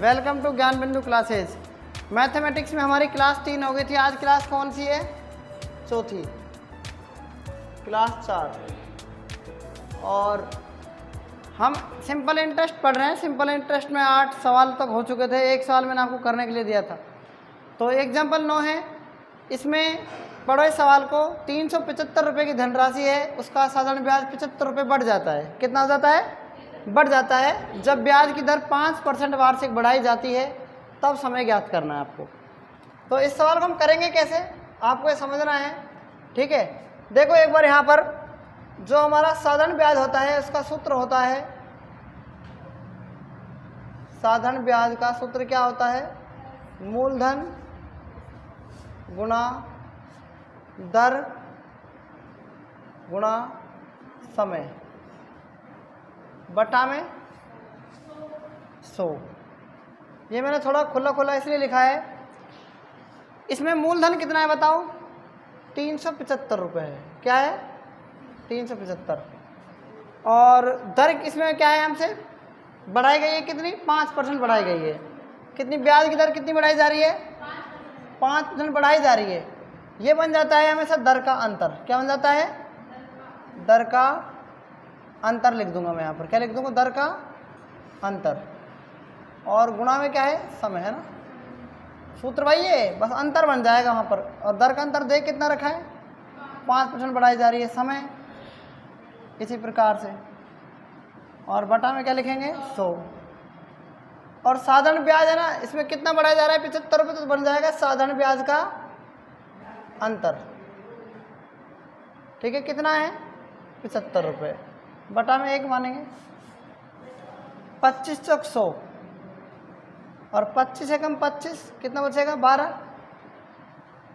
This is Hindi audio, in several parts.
वेलकम टू ज्ञान बिंदु क्लासेज। मैथमेटिक्स में हमारी क्लास 3 हो गई थी। आज क्लास कौन सी है? चौथी, क्लास 4। और हम सिंपल इंटरेस्ट पढ़ रहे हैं। सिंपल इंटरेस्ट में 8 सवाल तक हो चुके थे। एक सवाल मैंने आपको करने के लिए दिया था। तो एग्जाम्पल 9 है, इसमें पढ़ो इस सवाल को। 375 रुपये की धनराशि है, उसका साधारण ब्याज 75 रुपये बढ़ जाता है। कितना हो जाता है? बढ़ जाता है। जब ब्याज की दर 5% वार्षिक बढ़ाई जाती है तब समय ज्ञात करना है आपको। तो इस सवाल को हम करेंगे कैसे, आपको ये समझना है, ठीक है। देखो एक बार यहाँ पर जो हमारा साधारण ब्याज होता है उसका सूत्र होता है, साधारण ब्याज का सूत्र क्या होता है? मूलधन गुणा दर गुणा समय बटा में 100। ये मैंने थोड़ा खुला खुला इसलिए लिखा है। इसमें मूलधन कितना है बताओ? 375 रुपये है। क्या है? 375। और दर इसमें क्या है? हमसे बढ़ाई गई है कितनी? 5% बढ़ाई गई है। कितनी ब्याज की दर कितनी बढ़ाई जा रही है? 5% बढ़ाई जा रही है। ये बन जाता है हमेशा दर का अंतर। क्या बन जाता है? दर का अंतर लिख दूंगा मैं यहाँ पर। क्या लिख दूंगा? दर का अंतर। और गुणा में क्या है? समय है ना। सूत्र वही है, बस अंतर बन जाएगा वहाँ पर। और दर का अंतर देख कितना रखा है? 5% बढ़ाई जा रही है समय, इसी प्रकार से। और बटा में क्या लिखेंगे? 100। और साधारण ब्याज है ना, इसमें कितना बढ़ाया जा रहा है? 75 रुपये। तो बन जाएगा साधारण ब्याज का अंतर। ठीक है, कितना है? 75 रुपये। बटा में 1 मानेंगे। 25 चौक 100 और 25 से कम 25 कितना बचेगा? 12।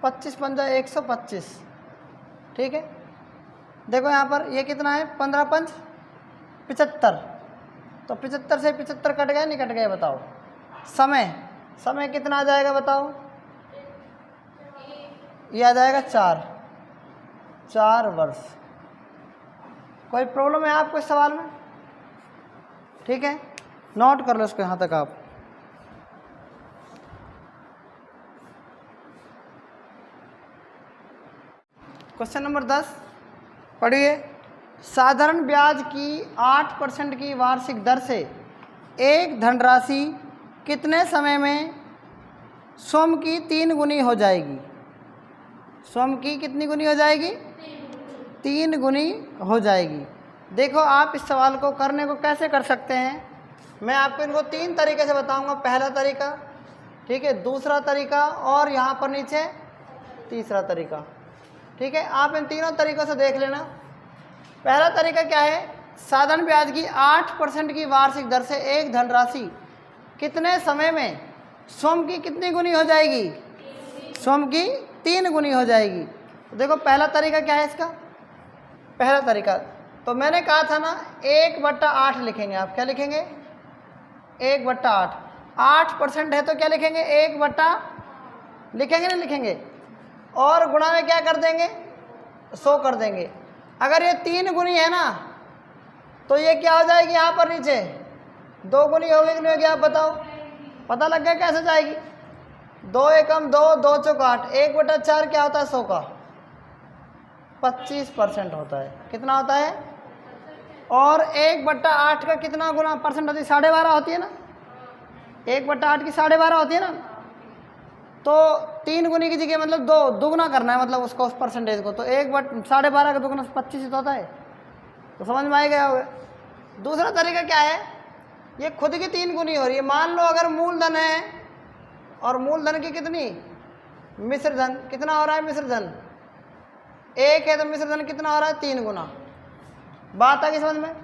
25 पंजा 125। ठीक है, देखो यहाँ पर ये कितना है? 15 पंच 75। तो 75 से 75 कट गए नहीं कट गए बताओ? समय, समय कितना आ जाएगा बताओ? ये आ जाएगा 4 वर्ष। कोई प्रॉब्लम है आपको इस सवाल में? ठीक है, नोट कर लो इसको यहाँ तक आप। क्वेश्चन नंबर 10 पढ़िए। साधारण ब्याज की 8% की वार्षिक दर से एक धनराशि कितने समय में स्वयं की 3 गुनी हो जाएगी? स्वयं की कितनी गुनी हो जाएगी? 3 गुनी हो जाएगी। देखो आप इस सवाल को करने को कैसे कर सकते हैं, मैं आपको इनको 3 तरीके से बताऊंगा। पहला तरीका, ठीक है, दूसरा तरीका और यहाँ पर नीचे तीसरा तरीका। ठीक है, आप इन तीनों तरीकों से देख लेना। पहला तरीका क्या है? साधारण ब्याज की 8% की वार्षिक दर से एक धनराशि कितने समय में स्वयं की कितनी गुनी हो जाएगी? स्वयं की 3 गुनी हो जाएगी। तो देखो पहला तरीका क्या है इसका? पहला तरीका तो मैंने कहा था ना, 1/8 लिखेंगे आप। क्या लिखेंगे? 1/8। 8% है तो क्या लिखेंगे? 1/, लिखेंगे नहीं लिखेंगे? और गुणा में क्या कर देंगे? 100 कर देंगे। अगर ये 3 गुनी है ना तो ये क्या हो जाएगी? यहाँ पर नीचे 2 गुनी होगी कि नहीं होगी आप बताओ? पता लग गया कैसे जाएगी? 2 एकम 2, 2 चौक 8। 1/4 क्या होता है? 100 का 25% होता है। कितना होता है? और 1/8 का कितना गुना परसेंट होती है? 12.5 होती है ना। 1/8 की 12.5 होती है ना। तो 3 गुनी की जगह मतलब 2 दुगना करना है, मतलब उसको, उस परसेंटेज को। तो 1/12 का दुगना 25 होता है। तो समझ में आ गया होगा। दूसरा तरीका क्या है? ये खुद की 3 गुनी हो रही है। मान लो अगर मूलधन है और मूलधन की कितनी? मिश्र धन। कितना हो रहा है मिश्र धन? 1 है तो मिश्र धन कितना हो रहा है? 3 गुना। बात आ गई समझ में?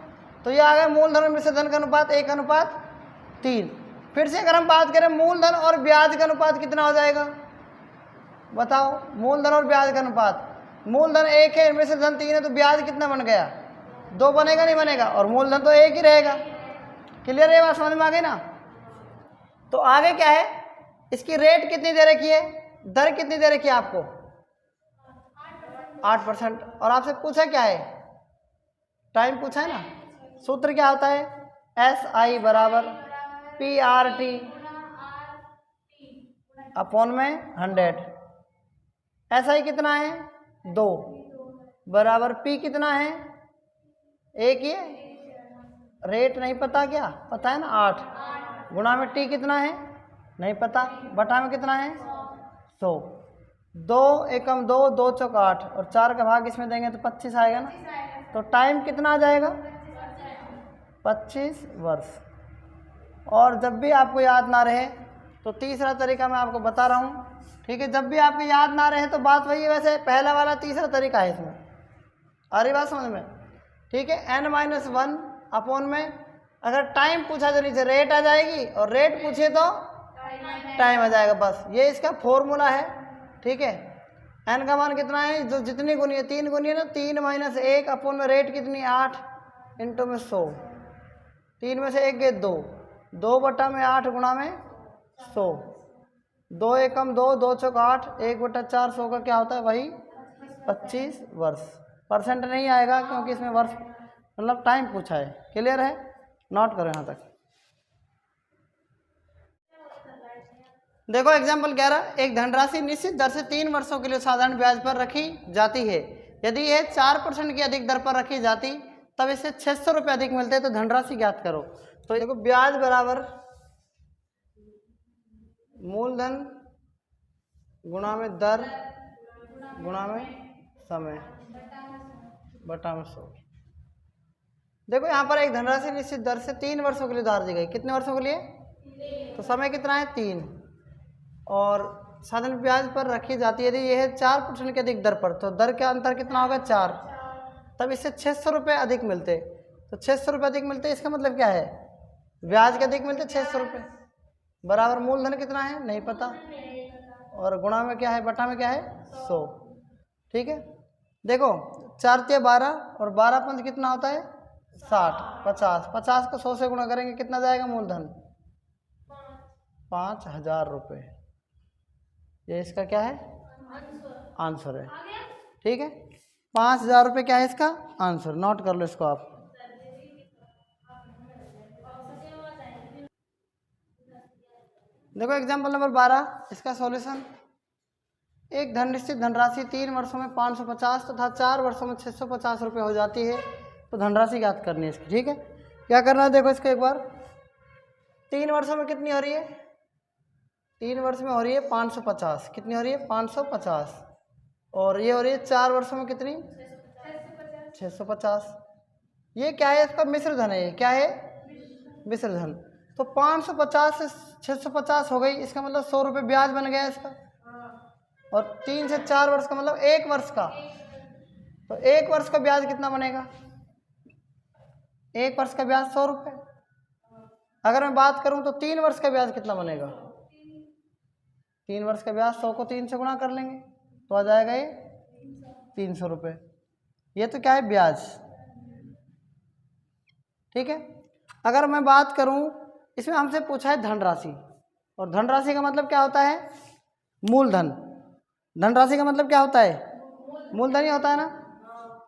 तो ये आ गया मूलधन और मिश्र धन का अनुपात 1/3। फिर से अगर हम बात करें मूलधन और ब्याज का अनुपात कितना हो जाएगा बताओ? मूलधन और ब्याज का अनुपात, मूलधन 1 है, मिश्र धन 3 है, तो ब्याज कितना बन गया? 2 बनेगा नहीं बनेगा? और मूलधन तो 1 ही रहेगा। क्लियर है बात? समझ में आ गई ना? तो आगे क्या है? इसकी रेट कितनी दे रखी है? दर कितनी दे रखी है आपको? 8%। और आपसे पूछा क्या है? टाइम पूछा है ना। सूत्र क्या होता है? SI बराबर PRT अपॉन में 100, ऐसा ही कितना है 2 बराबर P कितना है 1, ये रेट नहीं पता, क्या पता है ना 8 गुणा में T कितना है नहीं पता, बटा में कितना है 100, 2 एकम 2, 2 चौक 8 और 4 का भाग इसमें देंगे तो 25 आएगा ना, तो टाइम कितना आ जाएगा 25 वर्ष। और जब भी आपको याद ना रहे तो तीसरा तरीका मैं आपको बता रहा हूँ, ठीक है, जब भी आपको याद ना रहे तो बात वही है, वैसे पहला वाला तीसरा तरीका है इसमें, आ रही बात समझ में, ठीक है। n-1 अपॉन में अगर टाइम पूछा तो नीचे रेट आ जाएगी और रेट पूछे तो टाइम आ जाएगा, बस ये इसका फॉर्मूला है, ठीक है। n का मान कितना है, जो जितनी गुनी है 3 गुनी है ना, 3 - 1 अपॉन में रेट कितनी 8 इंटू में 100, 3 में से 1 गए 2, 2 बटा में 8 गुणा में 100, 2 एकम 2, 2 चौक 8, 1 बटा 4, 100 का क्या होता है वही 25 वर्ष। परसेंट नहीं आएगा क्योंकि इसमें वर्ष मतलब टाइम पूछा है, क्लियर है, नोट करो यहाँ तक। देखो एग्जाम्पल 11, एक धनराशि निश्चित दर से 3 वर्षों के लिए साधारण ब्याज पर रखी जाती है, यदि यह 4% की अधिक दर पर रखी जाती तब इससे 600 रुपये अधिक मिलते, तो धनराशि ज्ञात करो। तो देखो ब्याज बराबर मूलधन गुणा में दर गुणा में समय बटा में 100। देखो यहाँ पर एक धनराशि निश्चित दर से 3 वर्षों के लिए उधार दी गई, कितने वर्षों के लिए, तो समय कितना है 3, और साधारण ब्याज पर रखी जाती है यदि यह 4% के अधिक दर पर, तो दर का अंतर कितना होगा 4, तब इससे 600 रुपये अधिक मिलते, तो 600 रुपये अधिक मिलते, इसका मतलब क्या है ब्याज के अधिक मिलते 600 रुपये, बराबर मूलधन कितना है नहीं पता, और गुणा में क्या है बटा में क्या है 100, ठीक है। देखो 4 × 12 और 12 पंच कितना होता है 60, 50, 50 को 100 से गुणा करेंगे कितना जाएगा मूलधन 5000 रुपये, ये इसका क्या है आंसर है, ठीक है। 5000 रुपये क्या है इसका आंसर, नोट कर लो इसको आप। देखो एग्जाम्पल नंबर 12, इसका सॉल्यूशन, एक निश्चित धनराशि 3 वर्षों में 550 तथा 4 वर्षों में 650 रुपये हो जाती है, तो धनराशि ज्ञात करनी है इसकी, ठीक है। क्या करना है देखो इसको एक बार, 3 वर्षों में कितनी हो रही है, 3 वर्ष में हो रही है 550, कितनी हो रही है 550, और ये हो रही है 4 वर्षों में कितनी 650, ये क्या है इसका मिश्र धन है, ये क्या है मिश्र धन, तो 550 से 650 हो गई, इसका मतलब 100 रुपये ब्याज बन गया इसका, और 3 से 4 वर्ष का मतलब 1 वर्ष का, तो 1 वर्ष का ब्याज कितना बनेगा, 1 वर्ष का ब्याज 100 रुपये। अगर मैं बात करूं तो 3 वर्ष का ब्याज कितना बनेगा, 3 वर्ष का ब्याज 100 को 3 से गुणा कर लेंगे तो आ जाएगा ये 300 रुपये, ये तो क्या है ब्याज, ठीक है। अगर मैं बात करूं, इसमें हमसे पूछा है धनराशि, और धनराशि का मतलब क्या होता है मूलधन, धनराशि का मतलब क्या होता है मूलधन ही होता है ना,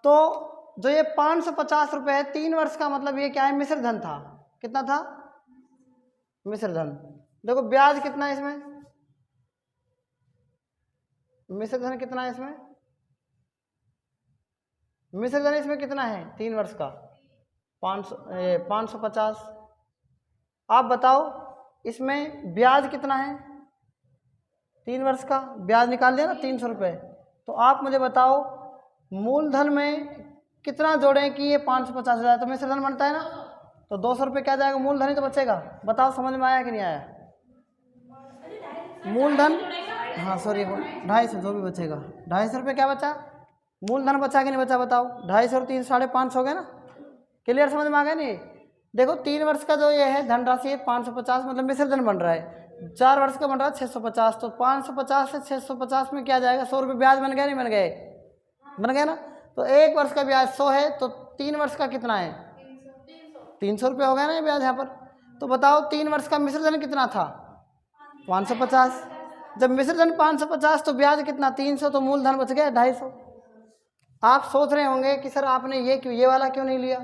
तो जो ये 550 रुपये है 3 वर्ष का, मतलब ये क्या है मिश्र धन था, कितना था मिश्र धन। देखो ब्याज कितना है इसमें, मिश्र धन कितना है इसमें, मिश्र धन इसमें कितना है 3 वर्ष का 550, आप बताओ इसमें ब्याज कितना है, 3 वर्ष का ब्याज निकाल दिया ना 300 रुपये, तो आप मुझे बताओ मूलधन में कितना जोड़ें कि ये 550 हो जाए, तो मिश्र धन बनता है ना, तो 200 रुपये क्या जाएगा मूलधन ही तो बचेगा, बताओ समझ में आया कि नहीं आया, मूलधन हाँ सॉरी 250 जो भी बचेगा 250 रुपये क्या बचा, मूलधन बचा कि नहीं बचा बताओ, 250 और 3 550 हो गए ना, क्लियर समझ में आ गया नहीं। देखो 3 वर्ष का जो ये है धनराशि है 550, मतलब मिश्र धन बन रहा है, 4 वर्ष का बन रहा है 650, तो 550 से 650 में क्या जाएगा 100 रुपये ब्याज बन गया नहीं बन गए, बन गया ना, तो 1 वर्ष का ब्याज 100 है, तो 3 वर्ष का कितना है 300 रुपये हो गया ना ये ब्याज यहाँ पर। तो बताओ 3 वर्ष का मिश्र धन कितना था 550, जब मिश्र धन 550 तो ब्याज कितना 300, तो मूलधन बच गया 250। आप सोच रहे होंगे कि सर आपने ये क्यों, ये वाला क्यों नहीं लिया,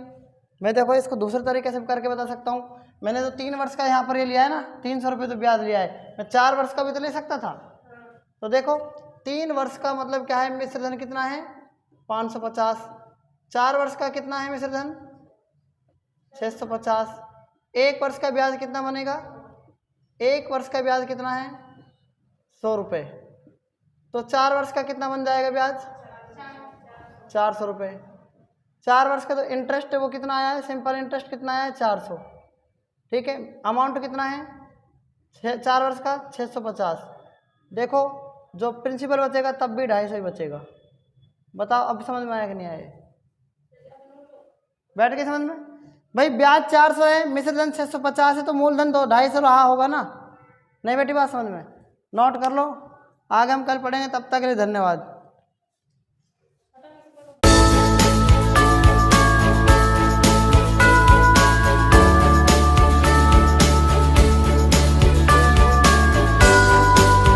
मैं देखो इसको दूसरे तरीके से करके बता सकता हूँ। मैंने तो 3 वर्ष का यहाँ पर ये लिया है ना, 300 रुपये तो ब्याज लिया है, मैं 4 वर्ष का भी तो ले सकता था। तो देखो 3 वर्ष का मतलब क्या है, मिश्र धन कितना है 550, 4 वर्ष का कितना है मिश्र धन 650, 1 वर्ष का ब्याज कितना बनेगा, 1 वर्ष का ब्याज कितना है 100 रुपये, तो 4 वर्ष का कितना बन जाएगा ब्याज 400 रुपये। 4 वर्ष का तो इंटरेस्ट है वो कितना आया है, सिंपल इंटरेस्ट कितना आया है 400, ठीक है। अमाउंट कितना है 4 वर्ष का 650। देखो जो प्रिंसिपल बचेगा तब भी 250 ही बचेगा। बताओ अब समझ में आया कि नहीं आया, बैठ के समझ में। भाई ब्याज 400 है, मिश्र धन 650 है, तो मूलधन तो 250 रहा होगा ना, नहीं बेटी बात समझ में, नोट कर लो। आगे हम कल पढ़ेंगे, तब तक के लिए धन्यवाद।